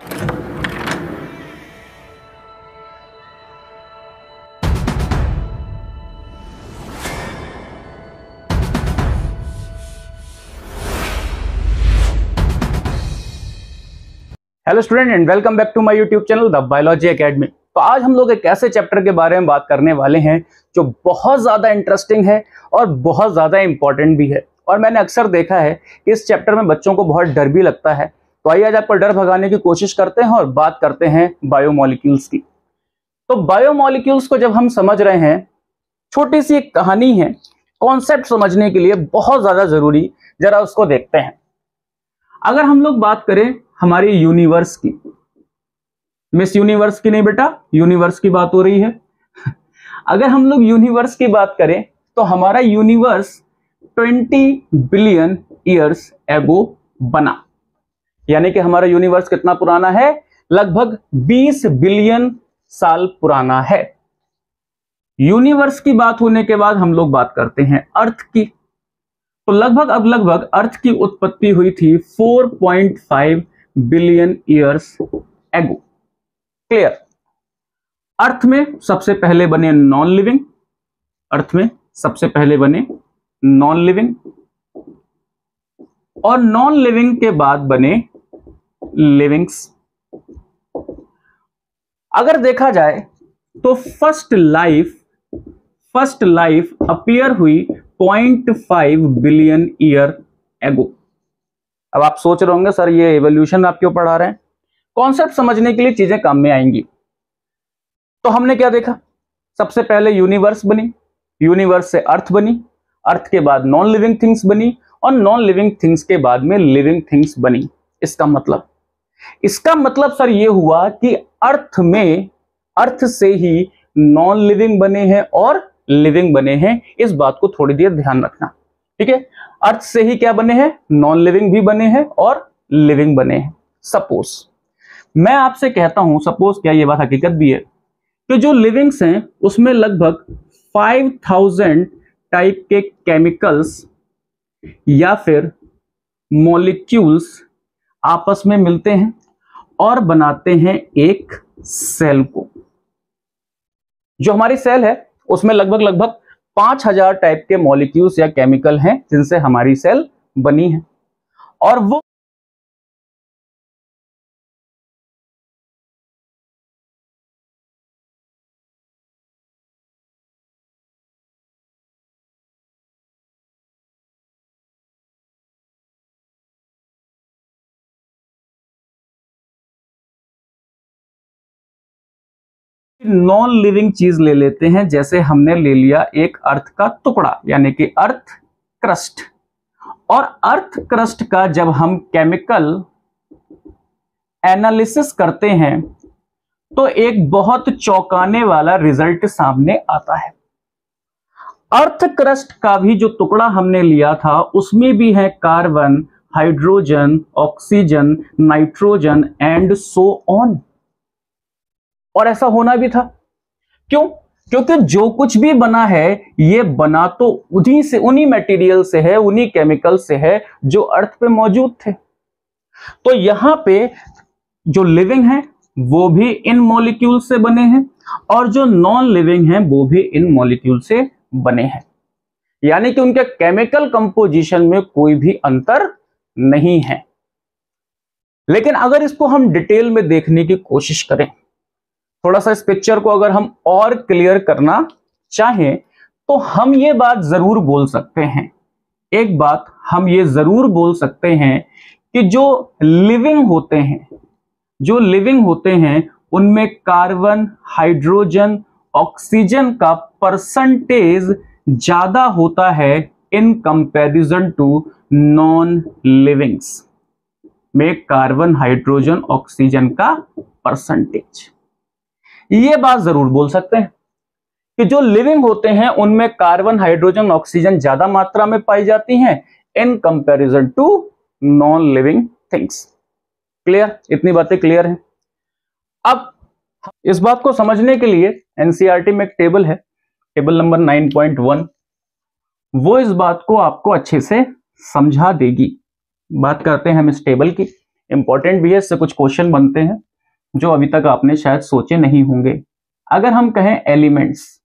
Hello student and welcome back to my YouTube channel the biology academy. तो आज हम लोग एक ऐसे चैप्टर के बारे में बात करने वाले हैं जो बहुत ज़्यादा इंटरेस्टिंग है और बहुत ज़्यादा इंपॉर्टेंट भी है। और मैंने अक्सर देखा है कि इस चैप्टर में बच्चों को बहुत डर भी लगता है। तो आइए आज आपको डर भगाने की कोशिश करते हैं और बात करते हैं बायोमॉलिक्यूल्स की। तो बायोमॉलिक्यूल्स को जब हम समझ रहे हैं, छोटी सी एक कहानी है, कॉन्सेप्ट समझने के लिए बहुत ज़्यादा ज़रूरी, जरा उसको देखते हैं। अगर हम लोग बात करें हमारी यूनिवर्स की, मिस यूनिवर्स की नहीं बेटा, यूनिवर्स की बात हो रही है। अगर हम लोग यूनिवर्स की बात करें तो हमारा यूनिवर्स 20 बिलियन ईयर्स एगो बना। यानी कि हमारा यूनिवर्स कितना पुराना है? लगभग 20 बिलियन साल पुराना है। यूनिवर्स की बात होने के बाद हम लोग बात करते हैं अर्थ की। तो लगभग अर्थ की उत्पत्ति हुई थी 4.5 बिलियन ईयर्स एगो। क्लियर? अर्थ में सबसे पहले बने नॉन लिविंग, अर्थ में सबसे पहले बने नॉन लिविंग, और नॉन लिविंग के बाद बने लिविंग्स। अगर देखा जाए तो फर्स्ट लाइफ अपीयर हुई 0.5 बिलियन ईयर एगो। अब आप सोच रहे होंगे सर ये एवोल्यूशन आप क्यों पढ़ा रहे हैं? कॉन्सेप्ट समझने के लिए चीजें काम में आएंगी। तो हमने क्या देखा? सबसे पहले यूनिवर्स बनी, यूनिवर्स से अर्थ बनी, अर्थ के बाद नॉन लिविंग थिंग्स बनी, और नॉन लिविंग थिंग्स के बाद में लिविंग थिंग्स बनी। इसका मतलब सर ये हुआ कि अर्थ से ही नॉन लिविंग बने हैं और लिविंग बने हैं। इस बात को थोड़ी देर ध्यान रखना, ठीक है? अर्थ से ही क्या बने हैं? नॉन लिविंग भी बने हैं और लिविंग बने हैं। सपोज मैं आपसे कहता हूं, सपोज क्या ये बात हकीकत भी है कि जो लिविंग्स हैं उसमें लगभग 5000 टाइप के केमिकल्स या फिर मॉलिक्यूल्स आपस में मिलते हैं और बनाते हैं एक सेल को। जो हमारी सेल है उसमें लगभग 5000 टाइप के मॉलिक्यूल्स या केमिकल हैं जिनसे हमारी सेल बनी है। और वो नॉन लिविंग चीज ले लेते हैं, जैसे हमने ले लिया एक अर्थ का टुकड़ा यानी कि अर्थ क्रस्ट। और अर्थ क्रस्ट का जब हम केमिकल एनालिसिस करते हैं तो एक बहुत चौंकाने वाला रिजल्ट सामने आता है। अर्थ क्रस्ट का भी जो टुकड़ा हमने लिया था उसमें भी है carbon, hydrogen, oxygen, nitrogen and so on. और ऐसा होना भी था। क्यों? क्योंकि जो कुछ भी बना है ये बना तो उन्हीं मटेरियल से है, उन्हीं केमिकल से है जो अर्थ पे मौजूद थे। तो यहां पे जो लिविंग है वो भी इन मॉलिक्यूल से बने हैं और जो नॉन लिविंग है वो भी इन मॉलिक्यूल से बने हैं। यानी कि उनके केमिकल कंपोजिशन में कोई भी अंतर नहीं है। लेकिन अगर इसको हम डिटेल में देखने की कोशिश करें, थोड़ा सा इस पिक्चर को अगर हम और क्लियर करना चाहें तो हम ये बात जरूर बोल सकते हैं, एक बात हम ये जरूर बोल सकते हैं कि जो लिविंग होते हैं उनमें कार्बन, हाइड्रोजन, ऑक्सीजन का परसेंटेज ज्यादा होता है in comparison to non livings में। कार्बन, हाइड्रोजन, ऑक्सीजन का परसेंटेज, ये बात जरूर बोल सकते हैं कि जो लिविंग होते हैं उनमें कार्बन, हाइड्रोजन, ऑक्सीजन ज्यादा मात्रा में पाई जाती हैं in comparison to non living things. Clear? इतनी बातें क्लियर हैं। अब इस बात को समझने के लिए एनसीईआरटी में एक टेबल है, टेबल नंबर 9.1, वो इस बात को आपको अच्छे से समझा देगी। बात करते हैं हम इस टेबल की। इंपॉर्टेंट भी है, इससे कुछ क्वेश्चन बनते हैं जो अभी तक आपने शायद सोचे नहीं होंगे। अगर हम कहें एलिमेंट्स,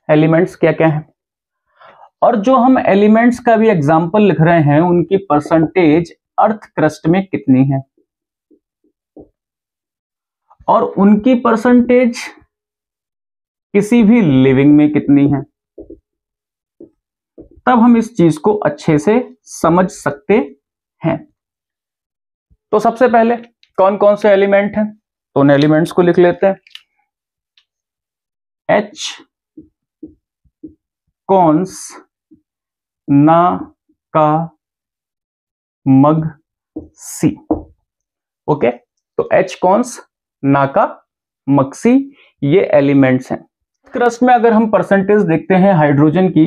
एलिमेंट्स क्या क्या है, और जो हम एलिमेंट्स का भी एग्जांपल लिख रहे हैं उनकी परसेंटेज अर्थ क्रस्ट में कितनी है और उनकी परसेंटेज किसी भी लिविंग में कितनी है, तब हम इस चीज को अच्छे से समझ सकते हैं। तो सबसे पहले कौन कौन से एलिमेंट हैं, तो उन एलिमेंट्स को लिख लेते हैं। H कॉन्स ना का मग सी। ओके, तो H कॉन्स ना का मग सी ये एलिमेंट्स हैं। क्रस्ट में अगर हम परसेंटेज देखते हैं हाइड्रोजन की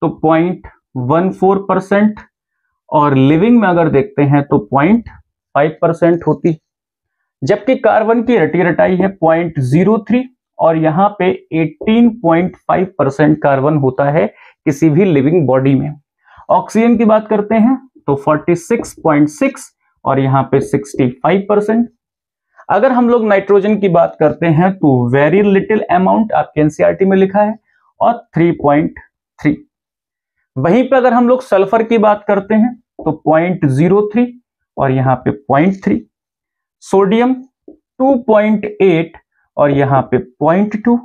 तो 0.14% और लिविंग में अगर देखते हैं तो 0.5% होती, जबकि कार्बन की रटी रटाई है 0.03 और यहां पे 18.5% कार्बन होता है किसी भी लिविंग बॉडी में। ऑक्सीजन की बात करते हैं तो 46.6 और यहां पे 65%। अगर हम लोग नाइट्रोजन की बात करते हैं तो वेरी लिटिल अमाउंट आपके एनसीईआरटी में लिखा है और 3.3। वहीं पे अगर हम लोग सल्फर की बात करते हैं तो 0.03 और यहां पे 0.3, सोडियम 2.8 और यहां पे 0.2,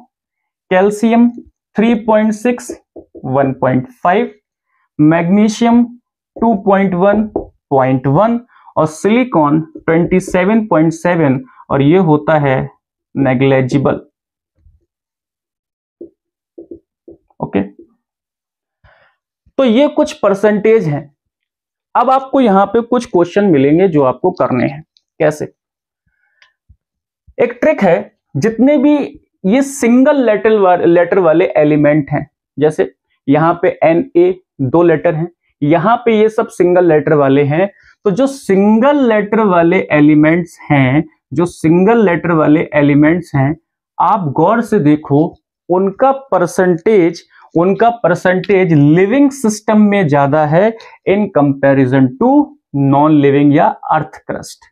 कैल्शियम 3.6 1.5, मैग्नीशियम 2.1 0.1 और सिलिकॉन 27.7 और ये होता है नेग्लेजिबल। ओके, तो ये कुछ परसेंटेज हैं। अब आपको यहां पे कुछ क्वेश्चन मिलेंगे जो आपको करने हैं। कैसे? एक ट्रिक है, जितने भी ये सिंगल लेटर वाले एलिमेंट हैं, जैसे यहां पे Na 2 लेटर हैं, यहां पे ये सब सिंगल लेटर वाले हैं, तो जो सिंगल लेटर वाले एलिमेंट्स हैं, जो सिंगल लेटर वाले एलिमेंट्स हैं, आप गौर से देखो उनका परसेंटेज लिविंग सिस्टम में ज्यादा है in comparison to non living या अर्थ क्रस्ट।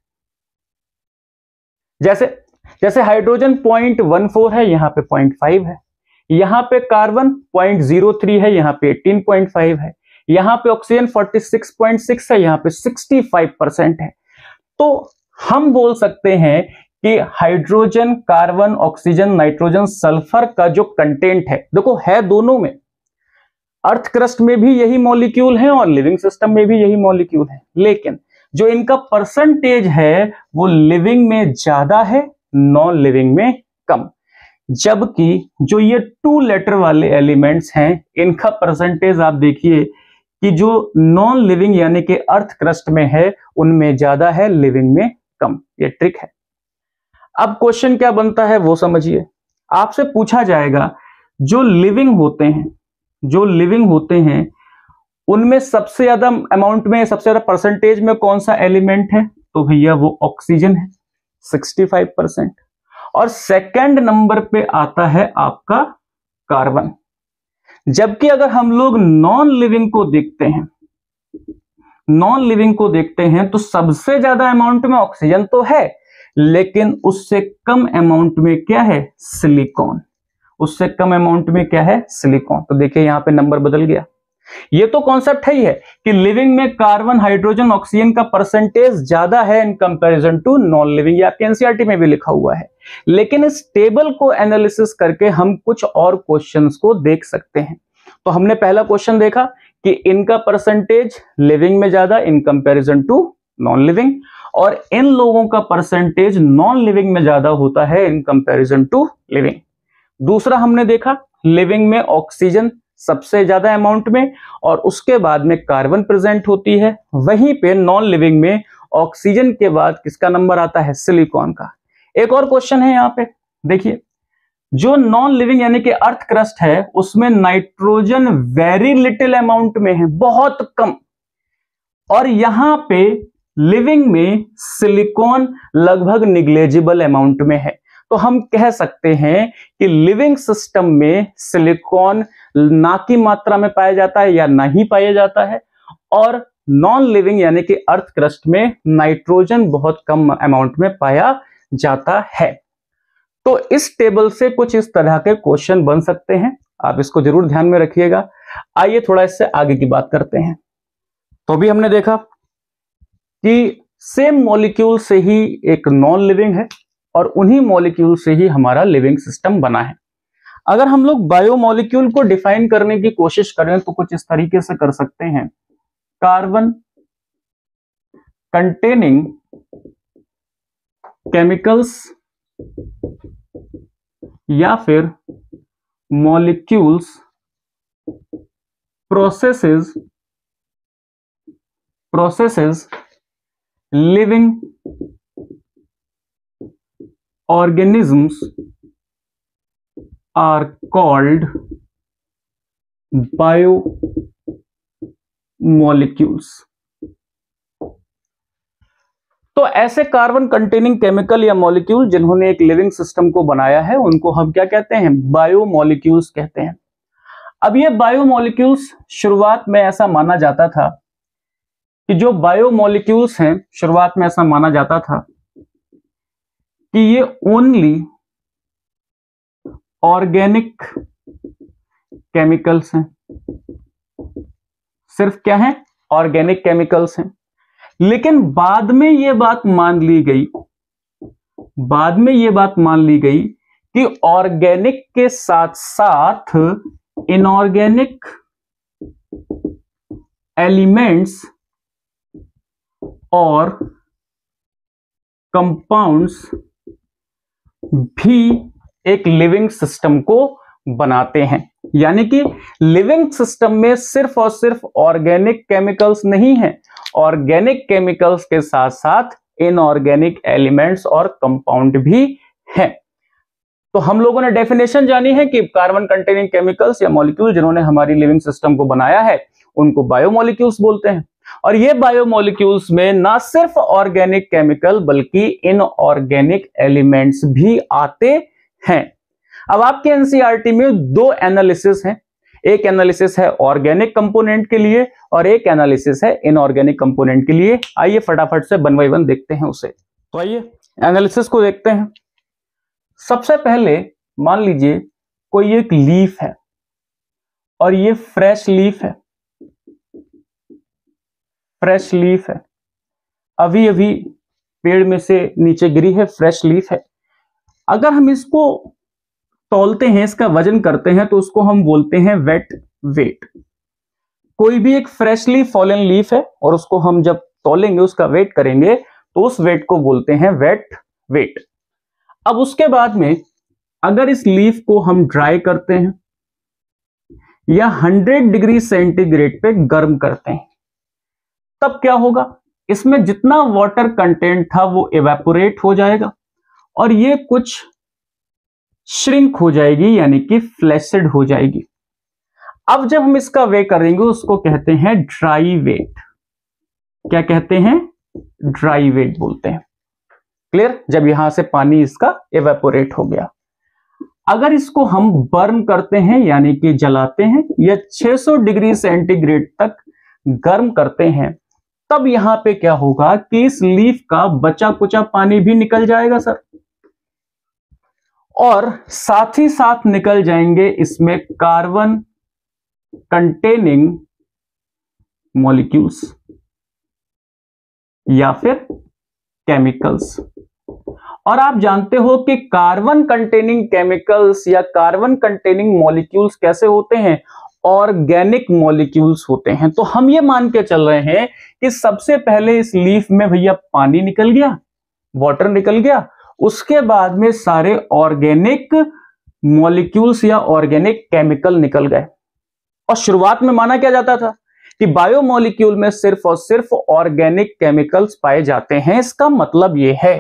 जैसे हाइड्रोजन 0.14 है, यहां पे 0.5 है, यहां पे कार्बन 0.03 है, यहां पे 18.5 है, यहां पे ऑक्सीजन 46.6 है, यहां पे 65% है। तो हम बोल सकते हैं कि hydrogen, carbon, oxygen, nitrogen, sulphur का जो कंटेंट है, देखो है दोनों में, अर्थ क्रस्ट में भी यही मॉलिक्यूल है और लिविंग सिस्टम में भी यही मॉलिक्यूल है, लेकिन जो इनका परसेंटेज है वो लिविंग में ज्यादा है, नॉन लिविंग में कम। जबकि जो ये 2 लेटर वाले एलिमेंट्स हैं, इनका परसेंटेज आप देखिए कि जो नॉन लिविंग यानी कि अर्थ क्रस्ट में है उनमें ज्यादा है, लिविंग में कम। ये ट्रिक है। अब क्वेश्चन क्या बनता है वो समझिए। आपसे पूछा जाएगा जो लिविंग होते हैं उनमें सबसे ज्यादा अमाउंट में, सबसे ज्यादा परसेंटेज में कौन सा एलिमेंट है, तो भैया वो ऑक्सीजन है 65%, और सेकंड नंबर पे आता है आपका कार्बन। जबकि अगर हम लोग नॉन लिविंग को देखते हैं तो सबसे ज्यादा अमाउंट में ऑक्सीजन तो है, लेकिन उससे कम अमाउंट में क्या है, सिलिकॉन। उससे कम अमाउंट में क्या है, सिलिकॉन। तो देखिए यहां पे नंबर बदल गया। ये तो कॉन्सेप्ट है ही है कि लिविंग में कार्बन, हाइड्रोजन, ऑक्सीजन का परसेंटेज ज्यादा है in comparison to non living, ये आपके एनसीईआरटी में भी लिखा हुआ है। लेकिन इस टेबल को एनालिसिस करके हम कुछ और क्वेश्चंस को देख सकते हैं। तो हमने पहला क्वेश्चन देखा कि इनका परसेंटेज लिविंग में ज्यादा in comparison to non living, और इन लोगों का परसेंटेज नॉन लिविंग में ज्यादा होता है इन कंपैरिजन टू लिविंग। दूसरा हमने देखा लिविंग में ऑक्सीजन सबसे ज्यादा अमाउंट में और उसके बाद में कार्बन प्रेजेंट होती है, वहीं पे नॉन लिविंग में ऑक्सीजन के बाद किसका नंबर आता है, सिलिकॉन का। एक और क्वेश्चन है यहाँ पे, देखिए जो नॉन लिविंग यानी कि अर्थ क्रस्ट है उसमें नाइट्रोजन वेरी लिटिल अमाउंट में है, बहुत कम, और यहां पे लिविंग में सिलिकॉन लगभग निग्लेजिबल अमाउंट में है। तो हम कह सकते हैं कि लिविंग सिस्टम में सिलिकॉन ना की मात्रा में पाया जाता है या नहीं पाया जाता है, और नॉन लिविंग यानी कि अर्थ क्रस्ट में नाइट्रोजन बहुत कम अमाउंट में पाया जाता है। तो इस टेबल से कुछ इस तरह के क्वेश्चन बन सकते हैं, आप इसको जरूर ध्यान में रखिएगा। आइए थोड़ा इससे आगे की बात करते हैं। तो अभी हमने देखा कि सेम मॉलिक्यूल से ही एक नॉन लिविंग है और उन्हीं मॉलिक्यूल से ही हमारा लिविंग सिस्टम बना है। अगर हम लोग बायोमॉलिक्यूल को डिफाइन करने की कोशिश करें तो कुछ इस तरीके से कर सकते हैं, कार्बन कंटेनिंग केमिकल्स या फिर molecules processes living organisms are called biomolecules। तो ऐसे कार्बन कंटेनिंग केमिकल या मॉलिक्यूल जिन्होंने एक लिविंग सिस्टम को बनाया है उनको हम क्या कहते हैं, बायोमॉलिक्यूल्स कहते हैं। अब ये बायोमॉलिक्यूल्स शुरुआत में ऐसा माना जाता था कि जो बायोमॉलिक्यूल्स हैं, शुरुआत में ऐसा माना जाता था कि ये ओनली ऑर्गेनिक केमिकल्स हैं, सिर्फ क्या है, ऑर्गेनिक केमिकल्स हैं। लेकिन बाद में ये बात मान ली गई कि ऑर्गेनिक के साथ साथ इनऑर्गेनिक एलिमेंट्स और कंपाउंड्स भी एक लिविंग सिस्टम को बनाते हैं। यानी कि लिविंग सिस्टम में सिर्फ और सिर्फ ऑर्गेनिक केमिकल्स नहीं है, ऑर्गेनिक केमिकल्स के साथ साथ इनऑर्गेनिक एलिमेंट्स और कंपाउंड भी हैं। तो हम लोगों ने डेफिनेशन जानी है कि कार्बन कंटेनिंग केमिकल्स या मॉलिक्यूल जिन्होंने हमारी लिविंग सिस्टम को बनाया है उनको बायोमॉलिक्यूल्स बोलते हैं। और ये बायोमॉलिक्यूल्स में ना सिर्फ ऑर्गेनिक केमिकल बल्कि इनऑर्गेनिक एलिमेंट्स भी आते हैं। अब आपके एनसीईआरटी में दो एनालिसिस हैं, एक एनालिसिस है ऑर्गेनिक कंपोनेंट के लिए और एक एनालिसिस है इनऑर्गेनिक कंपोनेंट के लिए। आइए फटाफट से वन बाय वन देखते हैं उसे। तो आइए एनालिसिस को देखते हैं। सबसे पहले मान लीजिए कोई एक लीफ है और ये फ्रेश लीफ है, अभी अभी पेड़ में से नीचे गिरी है, फ्रेश लीफ है। अगर हम इसको तौलते हैं, इसका वजन करते हैं तो उसको हम बोलते हैं वेट वेट। कोई भी एक फ्रेशली फॉलन लीफ है और उसको हम जब तौलेंगे, उसका वेट करेंगे तो उस वेट को बोलते हैं वेट वेट। अब उसके बाद में अगर इस लीफ को हम ड्राई करते हैं या 100 डिग्री सेंटीग्रेड पे गर्म करते हैं, तब क्या होगा, इसमें जितना वाटर कंटेंट था वो इवेपोरेट हो जाएगा और ये कुछ श्रिंक हो जाएगी, यानी कि फ्लैसिड हो जाएगी। अब जब हम इसका वे करेंगे उसको कहते हैं ड्राई वेट। क्या कहते हैं, ड्राई वेट बोलते हैं। क्लियर, जब यहां से पानी इसका इवेपोरेट हो गया। अगर इसको हम बर्न करते हैं यानी कि जलाते हैं या 600 डिग्री सेंटीग्रेड तक गर्म करते हैं, तब यहां पे क्या होगा कि इस लीफ का बचा कुचा पानी भी निकल जाएगा सर, और साथ ही साथ निकल जाएंगे इसमें कार्बन कंटेनिंग मॉलिक्यूल्स या फिर केमिकल्स। और आप जानते हो कि कार्बन कंटेनिंग केमिकल्स या कार्बन कंटेनिंग मॉलिक्यूल्स कैसे होते हैं, ऑर्गेनिक मॉलिक्यूल्स होते हैं। तो हम ये मान के चल रहे हैं कि सबसे पहले इस लीफ में भैया पानी निकल गया, वाटर निकल गया, उसके बाद में सारे ऑर्गेनिक मॉलिक्यूल्स या ऑर्गेनिक केमिकल निकल गए। और शुरुआत में माना क्या जाता था कि बायोमॉलिक्यूल में सिर्फ और सिर्फ ऑर्गेनिक केमिकल्स पाए जाते हैं। इसका मतलब यह है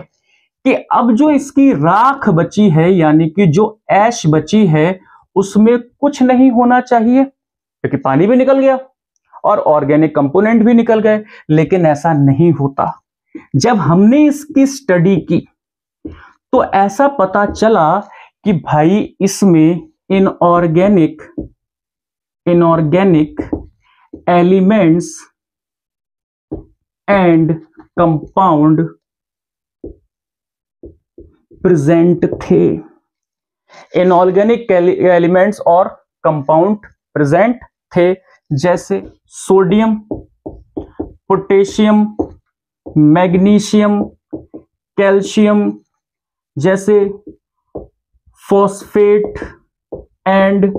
कि अब जो इसकी राख बची है यानी कि जो ऐश बची है उसमें कुछ नहीं होना चाहिए, क्योंकि पानी भी निकल गया और ऑर्गेनिक कंपोनेंट भी निकल गए। लेकिन ऐसा नहीं होता। जब हमने इसकी स्टडी की तो ऐसा पता चला कि भाई इसमें inorganic elements and compound present थे। इनऑर्गेनिक एलिमेंट्स और कंपाउंड प्रेजेंट थे, जैसे सोडियम, पोटेशियम, मैग्नीशियम, कैल्शियम, जैसे फॉस्फेट एंड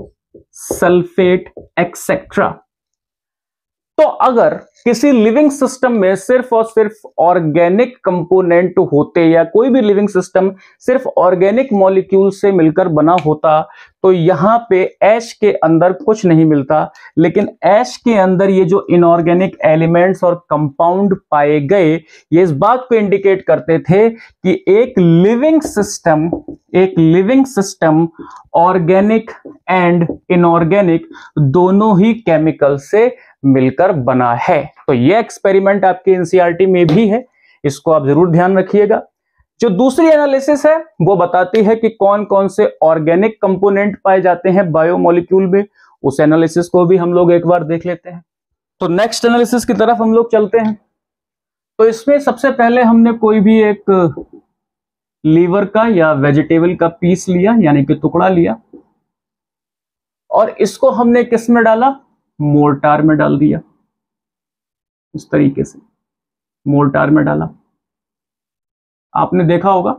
सल्फेट एक्सेट्रा। तो अगर किसी लिविंग सिस्टम में सिर्फ और सिर्फ ऑर्गेनिक कंपोनेंट होते या कोई भी लिविंग सिस्टम सिर्फ ऑर्गेनिक मॉलिक्यूल से मिलकर बना होता तो यहां पे ऐश के अंदर कुछ नहीं मिलता, लेकिन ऐश के अंदर ये जो इनऑर्गेनिक एलिमेंट्स और कंपाउंड पाए गए ये इस बात को इंडिकेट करते थे कि एक living system organic and inorganic दोनों ही केमिकल से मिलकर बना है। तो ये एक्सपेरिमेंट आपके एनसीईआरटी में भी है, इसको आप जरूर ध्यान रखिएगा। जो दूसरी एनालिसिस है वो बताती है कि कौन कौन से ऑर्गेनिक कंपोनेंट पाए जाते हैं बायोमोलिक्यूल में, उस एनालिसिस को भी हम लोग एक बार देख लेते हैं। तो नेक्स्ट एनालिसिस की तरफ हम लोग चलते हैं। तो इसमें सबसे पहले हमने कोई भी एक लीवर का या वेजिटेबल का पीस लिया, यानी कि टुकड़ा लिया, और इसको हमने किस में डाला, मोर्टार में डाल दिया। इस तरीके से मोर्टार में डाला। आपने देखा होगा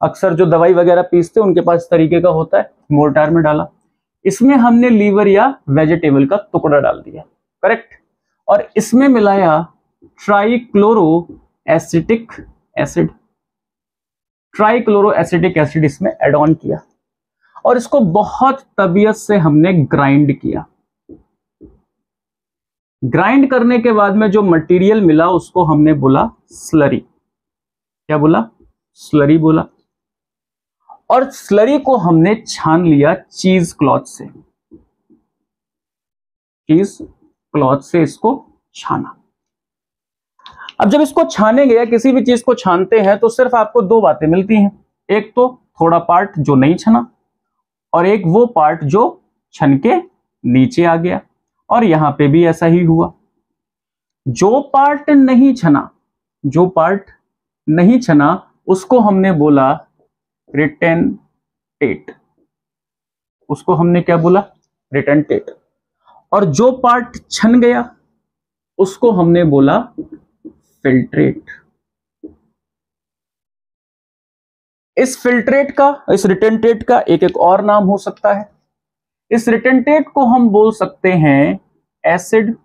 अक्सर जो दवाई वगैरह पीसते उनके पास इस तरीके का होता है, मोर्टार में डाला। इसमें हमने लीवर या वेजिटेबल का टुकड़ा डाल दिया, करेक्ट, और इसमें मिलाया trichloro acetic acid. Trichloro acetic acid इसमें ऐड ऑन किया और इसको बहुत तबीयत से हमने ग्राइंड किया। ग्राइंड करने के बाद में जो मटेरियल मिला उसको हमने बोला स्लरी। क्या बोला, स्लरी बोला। और स्लरी को हमने छान लिया चीज क्लॉथ से। चीज क्लॉथ से इसको छाना। अब जब इसको छाने गया, किसी भी चीज को छानते हैं तो सिर्फ आपको दो बातें मिलती हैं, एक तो थोड़ा पार्ट जो नहीं छना और एक वो पार्ट जो छन के नीचे आ गया। और यहां पे भी ऐसा ही हुआ। जो पार्ट नहीं छना उसको हमने बोला रिटेंटेट। उसको हमने क्या बोला, रिटेंटेट। और जो पार्ट छन गया उसको हमने बोला फिल्ट्रेट। इस फिल्ट्रेट का, इस रिटेंटेट का एक और नाम हो सकता है। इस रिटेंटेट को हम बोल सकते हैं acid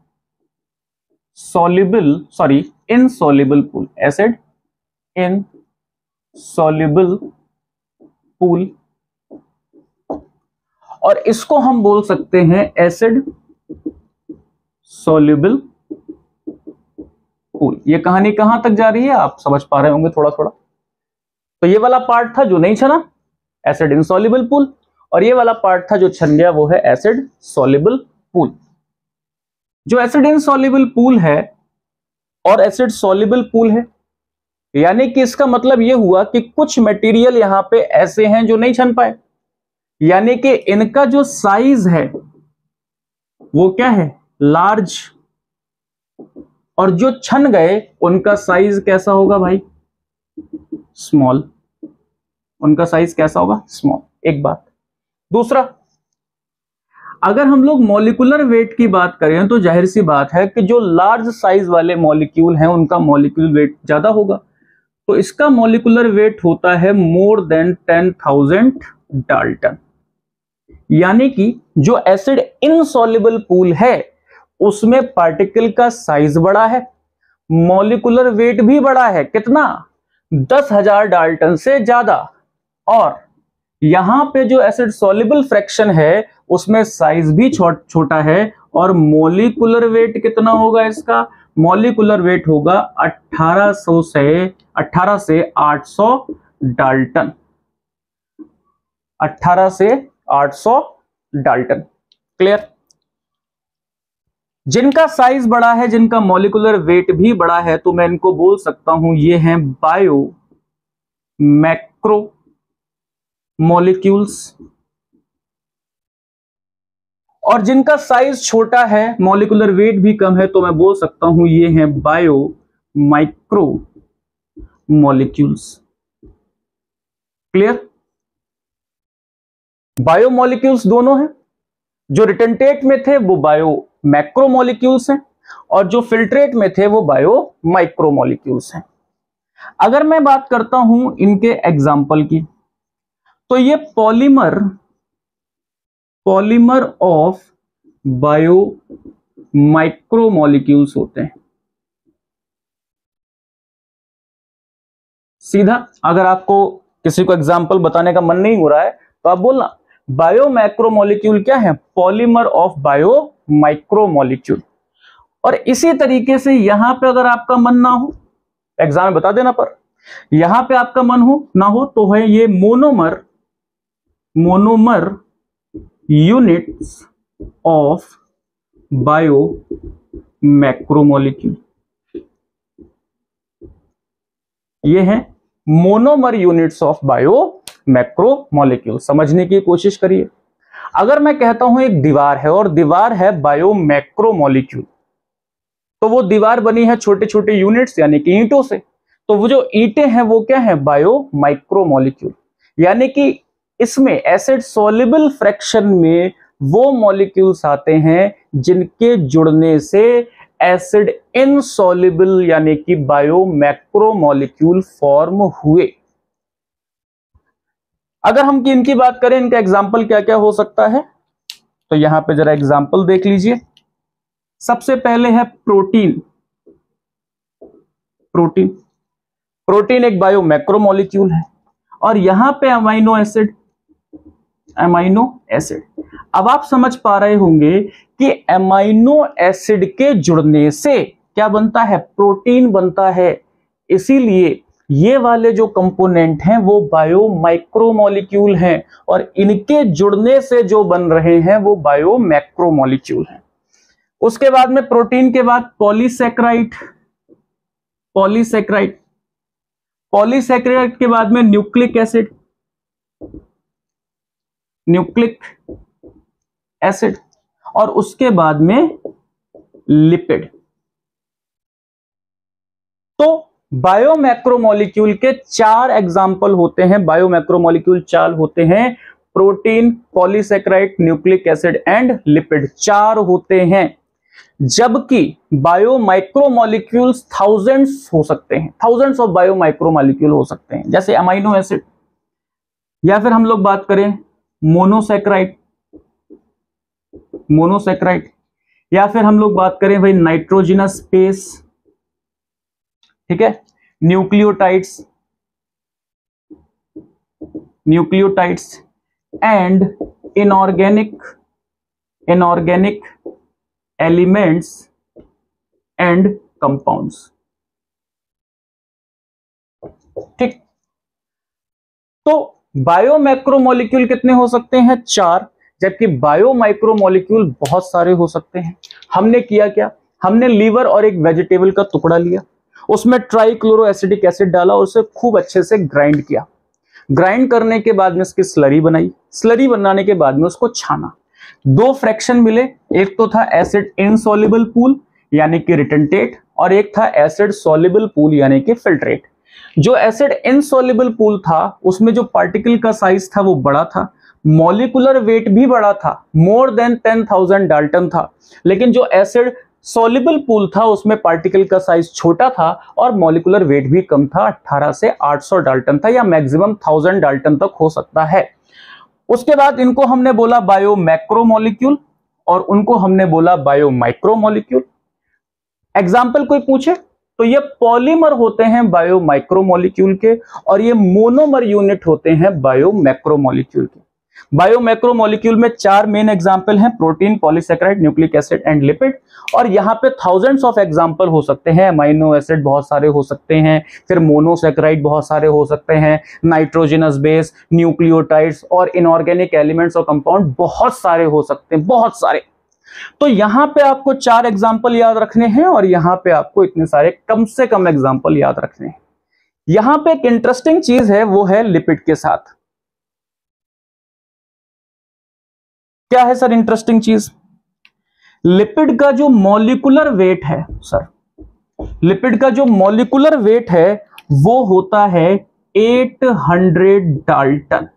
insoluble pool. Acid insoluble pool. और इसको हम बोल सकते हैं एसिड सॉल्युबल पूल। ये कहानी कहां तक जा रही है आप समझ पा रहे होंगे थोड़ा थोड़ा। तो ये वाला पार्ट था जो नहीं छना, एसिड इनसॉल्युबल पूल, और ये वाला पार्ट था जो छन गया, वो है एसिड सॉल्युबल पूल। जो एसिड इनसॉल्युबल पूल है और एसिड सॉल्युबल पूल है, यानी कि इसका मतलब यह हुआ कि कुछ मटेरियल यहां पे ऐसे हैं जो नहीं छन पाए, यानी कि इनका जो साइज है वो क्या है, लार्ज, और जो छन गए उनका साइज कैसा होगा भाई, स्मॉल। उनका साइज कैसा होगा, स्मॉल। एक बात। दूसरा, अगर हम लोग मॉलिक्यूलर वेट की बात करें तो जाहिर सी बात है कि जो लार्ज साइज वाले मॉलिक्यूल हैं उनका मॉलिक्यूलर वेट ज्यादा होगा। तो इसका मॉलिक्यूलर वेट होता है मोर देन 10,000 डाल्टन। यानी कि जो एसिड इनसॉल्युबल पूल है उसमें पार्टिकल का साइज बड़ा है, मॉलिक्यूलर वेट भी बड़ा है। कितना, 10,000 डाल्टन से ज्यादा। और यहां पे जो एसिड सॉल्युबल फ्रैक्शन है उसमें साइज भी छोटा है। और मॉलिक्यूलर वेट कितना होगा इसका, मॉलिक्यूलर वेट होगा 1800 से 800 डाल्टन। 18 से 800 डाल्टन। क्लियर। जिनका साइज बड़ा है, जिनका मॉलिक्यूलर वेट भी बड़ा है, तो मैं इनको बोल सकता हूं ये हैं बायो मैक्रो मॉलिक्यूल्स। और जिनका साइज छोटा है, मॉलिक्यूलर वेट भी कम है, तो मैं बोल सकता हूं ये हैं bio micro molecules. Clear? Biomolecules दोनों हैं, जो रिटेंटेट में थे वो बायो मैक्रोमोलिक्यूल्स हैं और जो फिल्ट्रेट में थे वो बायो माइक्रोमोलिक्यूल्स हैं। अगर मैं बात करता हूं इनके एग्जाम्पल की, तो ये पॉलीमर ऑफ बायो माइक्रोमोलिक्यूल्स होते हैं। सीधा अगर आपको किसी को एग्जाम्पल बताने का मन नहीं हो रहा है तो आप बोलना बायो मैक्रोमोलिक्यूल क्या है? Polymer of bio micromolecule. और इसी तरीके से यहां पे अगर आपका मन ना हो, एग्जाम में बता देना, पर यहां पे आपका मन हो ना हो तो है ये monomer units of bio macromolecule. ये है monomer units of bio macromolecule. समझने की कोशिश करिए। अगर मैं कहता हूं एक दीवार है और दीवार है बायो मैक्रोमोलिक्यूल, तो वो दीवार बनी है छोटे छोटे यूनिट्स यानी कि ईंटों से, तो वो जो ईंटें हैं वो क्या है? Bio micromolecule. यानी कि इसमें एसिड सोल्यूबल फ्रैक्शन में वो मॉलिक्यूल्स आते हैं जिनके जुड़ने से एसिड इनसॉल्युबल यानी कि बायो मैक्रोमोलिक्यूल फॉर्म हुए। अगर हम इनकी बात करें, इनका एग्जाम्पल क्या क्या हो सकता है, तो यहां पे जरा एग्जाम्पल देख लीजिए। सबसे पहले है प्रोटीन। प्रोटीन एक बायो मैक्रोमोलिक्यूल है और यहां पे अमाइनो एसिड। अब आप समझ पा रहे होंगे कि अमाइनो एसिड के जुड़ने से क्या बनता है? प्रोटीन बनता है। इसीलिए ये वाले जो कंपोनेंट हैं वो बायो माइक्रोमोलिक्यूल हैं और इनके जुड़ने से जो बन रहे हैं वो बायो मैक्रोमोलिक्यूल हैं। उसके बाद में प्रोटीन के बाद पॉलीसैकेराइड के बाद में न्यूक्लिक एसिड और उसके बाद में लिपिड। तो बायोमैक्रोमोलिक्यूल के 4 एग्जाम्पल होते हैं। बायोमैक्रोमोलिक्यूल 4 होते हैं, protein, polysaccharide, nucleic acid and lipid, 4 होते हैं। जबकि बायोमाइक्रोमोलिक्यूल्स थाउजेंड्स हो सकते हैं, थाउजेंड्स ऑफ बायोमाइक्रोमोलिक्यूल हो सकते हैं, जैसे अमाइनो एसिड, या फिर हम लोग बात करें मोनोसैकेराइड, या फिर हम लोग बात करें भाई नाइट्रोजनस बेस, ठीक है, nucleotides and inorganic elements and compounds. ठीक, तो बायोमैक्रोमोलिक्यूल कितने हो सकते हैं? 4, जबकि बायोमाइक्रोमोलिक्यूल बहुत सारे हो सकते हैं। हमने किया क्या? हमने लीवर और एक वेजिटेबल का टुकड़ा लिया, उसमें ट्राइक्लोरो एसिडिक एसिड डाला और उसे खूब अच्छे से ग्राइंड किया। ग्राइंड करने के बाद में इसकी स्लरी बनाई, स्लरी बनाने के बाद में उसको छाना। 2 फ्रैक्शन मिले, एक तो था एसिड इनसॉल्युबल पूल यानी कि रिटेंटेट और एक था एसिड सॉल्युबल पूल यानी कि फिल्ट्रेट। जो एसिड इनसॉल्युबल पूल था उसमें जो पार्टिकल का साइज था वो बड़ा था, मॉलिक्यूलर वेट भी बड़ा था, मोर देन 10,000 डाल्टन था। लेकिन जो एसिड सॉल्युबल पूल था उसमें पार्टिकल का साइज छोटा था और मॉलिक्यूलर वेट भी कम था, 18 से 800 डाल्टन था या मैक्सिमम 1000 डाल्टन तक हो सकता है। उसके बाद इनको हमने बोला बायो मैक्रोमोलिक्यूल और उनको हमने बोला बायो माइक्रोमोलिक्यूल। एग्जाम्पल कोई पूछे तो ये पॉलीमर होते हैं बायो माइक्रोमोलिक्यूल के और ये मोनोमर यूनिट होते हैं बायो मैक्रोमोलिक्यूल के। बायो मैक्रोमोलिक्यूल में 4 मेन एग्जाम्पल हैं, protein, polysaccharide, nucleic acid and lipid. और यहाँ पे थाउजेंड्स ऑफ एग्जाम्पल हो सकते हैं, अमाइनो एसिड बहुत सारे हो सकते हैं, फिर मोनोसैकेराइड बहुत सारे हो सकते हैं, नाइट्रोजनस बेस, न्यूक्लियोटाइड्स और इनऑर्गेनिक एलिमेंट्स और कंपाउंड बहुत सारे हो सकते हैं, बहुत सारे। तो यहां पे आपको 4 एग्जाम्पल याद रखने हैं और यहां पे आपको इतने सारे कम से कम एग्जाम्पल याद रखने हैं। यहां पे एक इंटरेस्टिंग चीज है, वो है लिपिड के साथ। क्या है सर इंटरेस्टिंग चीज? लिपिड का जो मॉलिक्यूलर वेट है सर, लिपिड का जो मॉलिक्यूलर वेट है वो होता है 800 डाल्टन।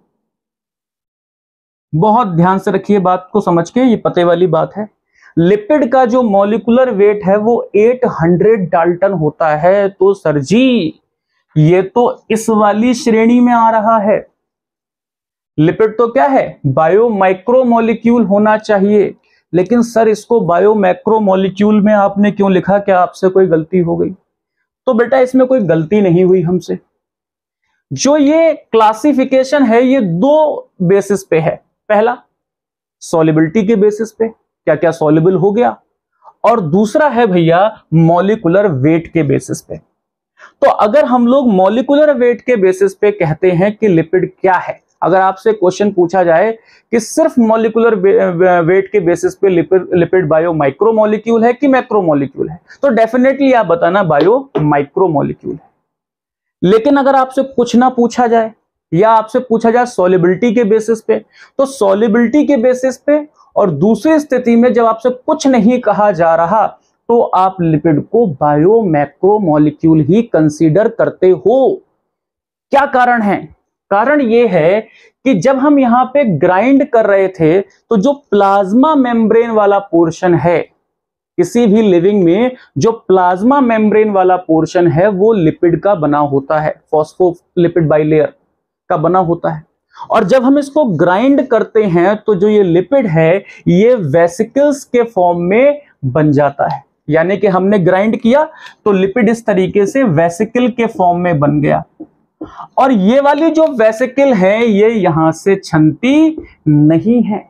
बहुत ध्यान से रखिए बात को समझ के, ये पते वाली बात है। लिपिड का जो मॉलिक्यूलर वेट है वो 800 डाल्टन होता है। तो सर जी ये तो इस वाली श्रेणी में आ रहा है। लिपिड तो क्या है, बायो माइक्रो मॉलिक्यूल होना चाहिए, लेकिन सर इसको बायो मैक्रो मॉलिक्यूल में आपने क्यों लिखा, क्या आपसे कोई गलती हो गई? तो बेटा इसमें कोई गलती नहीं हुई हमसे। जो ये क्लासिफिकेशन है ये दो बेसिस पे है। पहला सॉल्युबिलिटी के बेसिस पे, क्या क्या सॉल्युबल हो गया, और दूसरा है भैया मॉलिक्यूलर वेट के बेसिस पे। तो अगर हम लोग मॉलिक्यूलर वेट के बेसिस पे कहते हैं कि लिपिड क्या है, अगर आपसे क्वेश्चन पूछा जाए कि सिर्फ मॉलिक्यूलर वेट के बेसिस पे लिपिड बायो माइक्रो मॉलिक्यूल है कि मैक्रो मॉलिक्यूल है, तो डेफिनेटली आप बताना बायो माइक्रो मॉलिक्यूल है। लेकिन अगर आपसे कुछ ना पूछा जाए या आपसे पूछा जाए सॉल्युबिलिटी के बेसिस पे, तो सॉल्युबिलिटी के बेसिस पे और दूसरी स्थिति में जब आपसे कुछ नहीं कहा जा रहा तो आप लिपिड को बायो मैक्रो मॉलिक्यूल ही कंसीडर करते हो। क्या कारण है? कारण यह है कि जब हम यहां पे ग्राइंड कर रहे थे तो जो प्लाज्मा मेम्ब्रेन वाला पोर्शन है, किसी भी लिविंग में जो प्लाज्मा मेम्ब्रेन वाला पोर्शन है वो लिपिड का बना होता है, फॉस्फोलिपिड बाइलेयर का बना होता है। और जब हम इसको ग्राइंड करते हैं तो जो ये लिपिड है ये वेसिकल्स के फॉर्म में बन जाता है। यानी कि हमने ग्राइंड किया तो लिपिड इस तरीके से वेसिकल के फॉर्म में बन गया, और ये वाली जो वेसिकल है ये यहां से छनती नहीं है,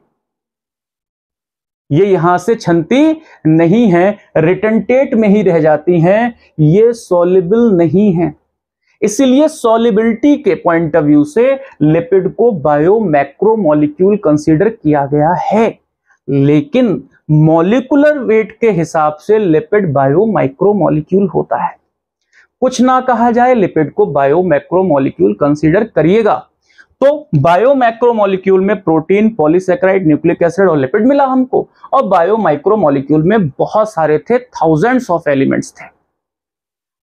ये यहां से छनती नहीं है, रिटेंटेट में ही रह जाती हैं, ये सॉल्युबल नहीं है। इसीलिए सॉल्युबिलिटी के पॉइंट ऑफ व्यू से लिपिड को बायो मैक्रो मॉलिक्यूल कंसीडर किया गया है, लेकिन मॉलिक्यूलर वेट के हिसाब से लिपिड बायो माइक्रो मॉलिक्यूल होता है। कुछ ना कहा जाए लिपिड को बायो मैक्रो मॉलिक्यूल कंसीडर करिएगा। तो बायो मैक्रो मॉलिक्यूल में प्रोटीन, पॉलीसैकेराइड, न्यूक्लिक एसिड और लिपिड मिला हमको, और बायो माइक्रो मॉलिक्यूल में बहुत सारे थे, थाउजेंड्स ऑफ एलिमेंट्स थे।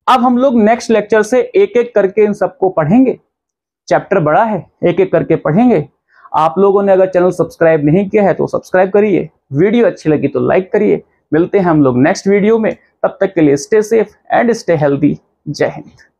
अब हम लोग नेक्स्ट लेक्चर से एक एक करके इन सबको पढ़ेंगे। चैप्टर बड़ा है, एक एक करके पढ़ेंगे। आप लोगों ने अगर चैनल सब्सक्राइब नहीं किया है तो सब्सक्राइब करिए, वीडियो अच्छी लगी तो लाइक करिए। मिलते हैं हम लोग नेक्स्ट वीडियो में, तब तक के लिए stay safe and stay healthy. जय हिंद।